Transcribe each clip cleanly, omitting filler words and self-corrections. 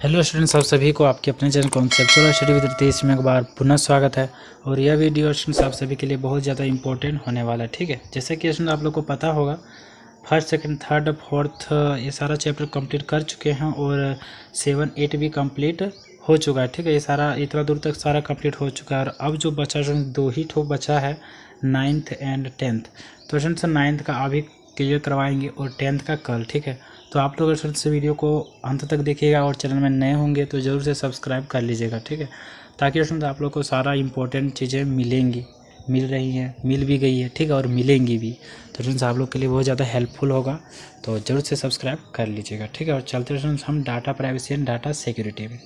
Hello students, आप सभी को आपके अपने channel conceptual study with Ritesh में एक बार पुनः स्वागत है। और यह वीडियो स्टूडेंट्स आप सभी के लिए बहुत ज़्यादा इंपॉर्टेंट होने वाला है। ठीक है, जैसे कि स्टूडेंट आप लोग को पता होगा, फर्स्ट सेकंड थर्ड फोर्थ ये सारा चैप्टर कंप्लीट कर चुके हैं और 7 8 भी कंप्लीट हो चुका है। ठीक है, ये सारा इतना दूर तक सारा कंप्लीट हो चुका है। और अब जो बचा स्टूडेंट 2 ही ठो बचा है, 9th एंड 10th। तो स्टूडेंट्स 9th का अभी क्लियर करवाएंगे और 10th का कल। ठीक है, तो आप लोग स्टूडेंट्स वीडियो को अंत तक देखिएगा और चैनल में नए होंगे तो ज़रूर से सब्सक्राइब कर लीजिएगा। ठीक है, ताकि स्टूडेंट्स आप लोग को सारा इंपॉर्टेंट चीज़ें मिलेंगी, मिल रही हैं, मिल भी गई है। ठीक है, और मिलेंगी भी। तो स्टूडेंट्स आप लोग के लिए बहुत ज़्यादा हेल्पफुल होगा, तो ज़रूर से सब्सक्राइब कर लीजिएगा। ठीक है, और चलते स्टूडेंट्स हम data privacy and data security में।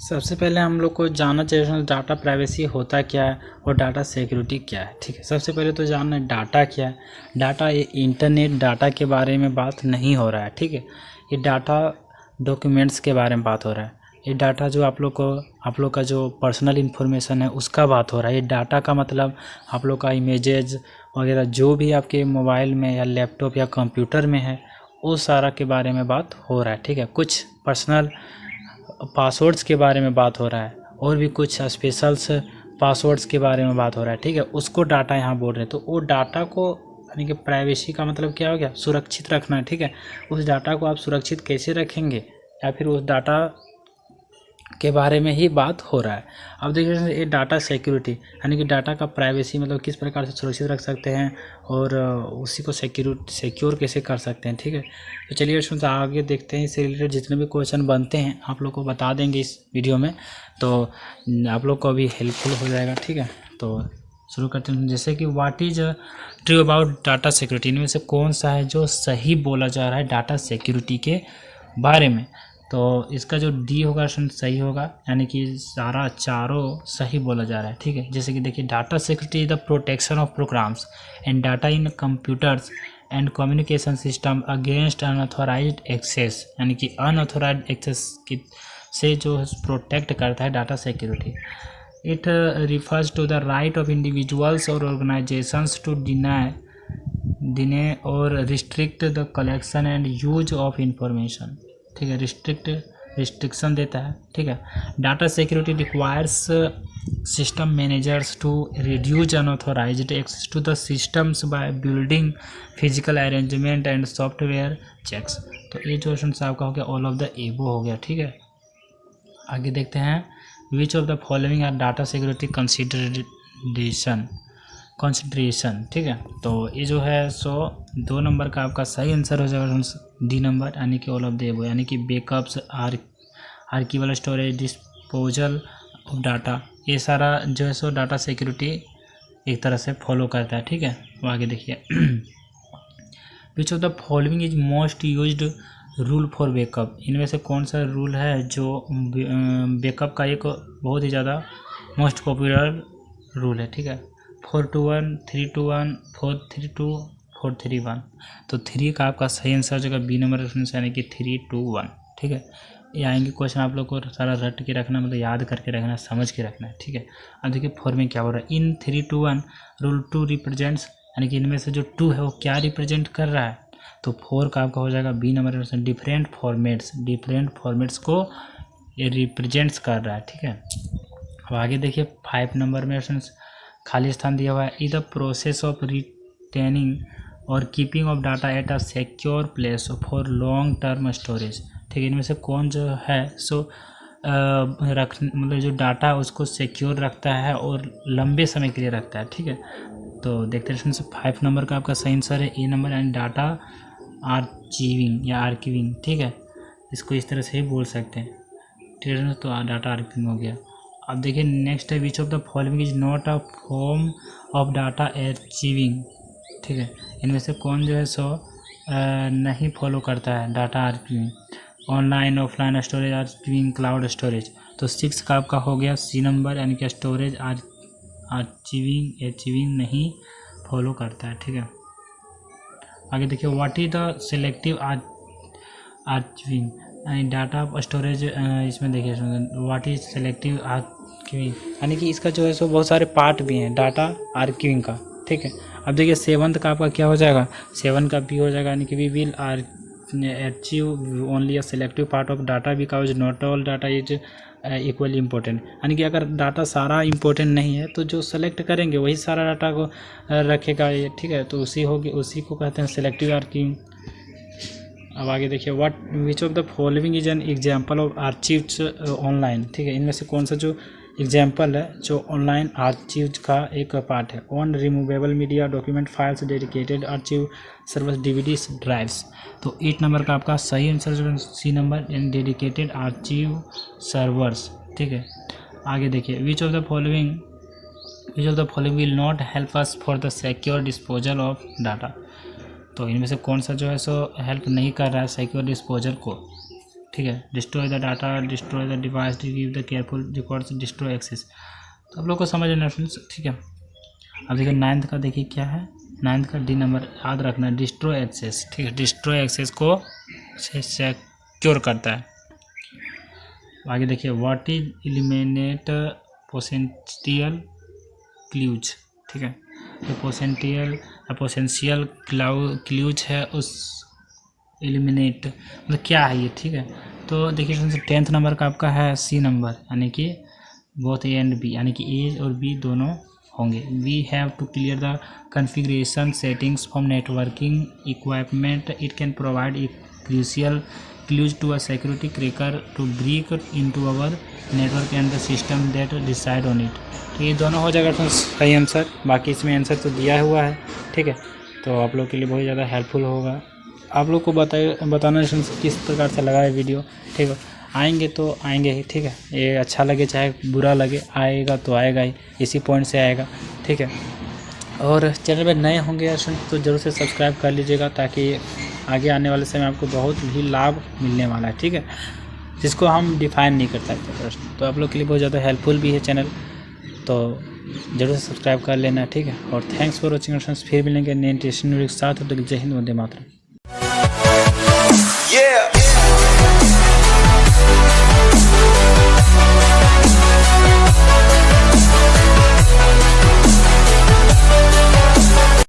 सबसे पहले हम लोग को जानना चाहिए डाटा प्राइवेसी होता क्या है और डाटा सिक्योरिटी क्या है। ठीक है, सबसे पहले तो जानना है डाटा क्या है। डाटा ये इंटरनेट डाटा के बारे में बात नहीं हो रहा है। ठीक है, ये डाटा डॉक्यूमेंट्स के बारे में बात हो रहा है। ये डाटा जो आप लोग का जो पर्सनल इन्फॉर्मेशन है उसका बात हो रहा है। ये डाटा का मतलब आप लोग का इमेजेज वगैरह जो भी आपके मोबाइल में या लैपटॉप या कंप्यूटर में है वो सारा के बारे में बात हो रहा है। ठीक है, कुछ पर्सनल पासवर्ड्स के बारे में बात हो रहा है और भी कुछ स्पेशल्स पासवर्ड्स के बारे में बात हो रहा है। ठीक है, उसको डाटा यहाँ बोल रहे हैं। तो वो डाटा को यानी कि प्राइवेसी का मतलब क्या हो गया, सुरक्षित रखना है। ठीक है, उस डाटा को आप सुरक्षित कैसे रखेंगे या फिर उस डाटा के बारे में ही बात हो रहा है। अब देखिए ये डाटा सिक्योरिटी यानी कि डाटा का प्राइवेसी मतलब किस प्रकार से सुरक्षित रख सकते हैं और उसी को सिक्योर कैसे कर सकते हैं। ठीक है, तो चलिए स्टूडेंट्स आगे देखते हैं। इससे रिलेटेड जितने भी क्वेश्चन बनते हैं आप लोग को बता देंगे इस वीडियो में, तो आप लोग को भी हेल्पफुल हो जाएगा। ठीक है, तो शुरू करते हैं। जैसे कि what is true about data security, इनमें से कौन सा है जो सही बोला जा रहा है डाटा सिक्योरिटी के बारे में। तो इसका जो डी होगा सही होगा, यानी कि सारा चारों सही बोला जा रहा है। ठीक है, जैसे कि देखिए data security is the protection of programs and data in computers and communication system against unauthorised access, यानी कि अनऑथोराइज्ड एक्सेस की से जो प्रोटेक्ट करता है data security. It refers to the right of individuals और ऑर्गेनाइजेशंस टू डिने और restrict the collection and use of information. ठीक है, रिस्ट्रिक्शन देता है। ठीक है, data security requires system managers to reduce unauthorised access to the systems by building physical arrangement and software checks. तो ये जो साहब का हो गया ऑल ऑफ द एबो हो गया। ठीक है, आगे देखते हैं। Which of the following are data security consideration. ठीक है, तो ये जो है 2 नंबर का आपका सही आंसर हो जाएगा डी नंबर, यानी कि ऑल ऑफ द एबो, यानी कि backups archival storage disposal of data, ये सारा जो है सो डाटा सिक्योरिटी एक तरह से फॉलो करता है। ठीक है, तो आगे देखिए। Which of the following is most used rule for backup, इनमें से कौन सा रूल है जो बैकअप का एक बहुत ही ज़्यादा मोस्ट पॉपुलर रूल है। ठीक है, 4-2-1 3-2-1 4-3-2 4-3-1। तो 3 का आपका सही आंसर हो जाएगा बी नंबर यानी कि 3-2-1। ठीक है, ये आएंगे क्वेश्चन आप लोग को सारा रट के रखना, मतलब याद करके रखना, समझ के रखना है। ठीक है, अब देखिए 4 में क्या हो रहा है। इन 3-2-1 रूल 2 रिप्रेजेंट्स, यानी कि इनमें से जो 2 है वो क्या रिप्रेजेंट कर रहा है। तो 4 का आपका हो जाएगा बी नंबर डिफरेंट फॉर्मेट्स को ये रिप्रेजेंट्स कर रहा है। ठीक है, अब आगे देखिए 5 नंबर में खाली स्थान दिया हुआ है। Is the process of retaining और keeping of data at a secure place for long term storage. ठीक है, इनमें से कौन जो है सो मतलब जो डाटा उसको सिक्योर रखता है और लंबे समय के लिए रखता है। ठीक है, तो देखते हैं 5 नंबर का आपका सही आंसर है ए नंबर, एंड डाटा आर्चीविंग या आर्कीविंग। ठीक है, इसको इस तरह से ही बोल सकते हैं। ठीक है, तो डाटा आर्कीविंग हो गया। अब देखिए नेक्स्ट है which of the following is not a form of data archiving. ठीक है, इनमें से कौन जो है सो नहीं फॉलो करता है data archiving. Online offline storage archiving cloud storage. तो 6 का आपका हो गया सी नंबर, यानी कि स्टोरेज आर्चीविंग नहीं फॉलो करता है। ठीक है, आगे देखिए व्हाट इज द सिलेक्टिव आर्चीविंग यानी डाटा स्टोरेज। इसमें देखिए व्हाट इज सिलेक्टिव आर्चीविंग, यानी कि इसका जो है सो बहुत सारे पार्ट भी हैं डाटा आर्चीविंग का। ठीक है, अब देखिए 7th का आपका क्या हो जाएगा, 7 का भी हो जाएगा, यानी कि we will achieve only a selective part of data because not all data is equally important. यानी कि अगर डाटा सारा इम्पोर्टेंट नहीं है तो जो सेलेक्ट करेंगे वही सारा डाटा को रखेगा ये, ठीक है। तो उसी को कहते हैं सेलेक्टिव आर्किंग। अब आगे देखिए, what which of the following is an example of archives online, ठीक है। इनमें से कौन सा जो एग्जांपल है जो ऑनलाइन आर्चीव्स का एक पार्ट है। On removable media document files dedicated archive service DVD drives. तो 8 नंबर का आपका सही answer C number in dedicated archive servers, ठीक है। आगे देखिए, which of the following will not help us for the secure disposal of data. तो इनमें से कौन सा जो है सो हेल्प नहीं कर रहा है सिक्योर डिस्पोजल को, ठीक है। Destroy the data, destroy the device, give the careful records, destroy access. तो आप लोग को समझ लेना फ्रेंड्स, ठीक है। अब देखिए 9th का, देखिए क्या है 9th का डी नंबर याद रखना, डिस्ट्रॉय एक्सेस, ठीक है। डिस्ट्रॉय एक्सेस को सिक्योर करता है। आगे देखिए, what is eliminate potential clues, ठीक है। तो पोटेंशियल क्लूज है उस एलिमिनेट मतलब क्या है ये, ठीक है। तो देखिए 10th नंबर का आपका है सी नंबर, यानी कि बोथ ए एंड बी, यानी कि ए और बी दोनों होंगे। We have to clear the configuration settings from networking equipment, it can provide a crucial clues to a security cracker to break into our network and the system that decide on it. तो ये दोनों हो जाएगा सही answer. बाकी इसमें answer तो दिया हुआ है, ठीक है। तो आप लोग के लिए बहुत ज़्यादा हेल्पफुल होगा। आप लोग को बताना किस प्रकार से लगा है वीडियो, ठीक है। आएंगे तो आएंगे ही, ठीक है। ये अच्छा लगे चाहे बुरा लगे, आएगा तो आएगा ही, इसी पॉइंट से आएगा, ठीक है। और चैनल में नए होंगे तो ज़रूर से सब्सक्राइब कर लीजिएगा, ताकि आगे आने वाले समय आपको बहुत भी लाभ मिलने वाला है, ठीक है, जिसको हम डिफाइन नहीं कर सकते प्रश्न। तो आप लोग के लिए बहुत ज़्यादा हेल्पफुल भी है चैनल, तो जरूर से सब्सक्राइब कर लेना, ठीक है। और थैंक्स फॉर वॉचिंग। फिर मिलेंगे नए इंटरेस्टिंग वीडियो के साथ। जय हिंद, वंदे मातरम।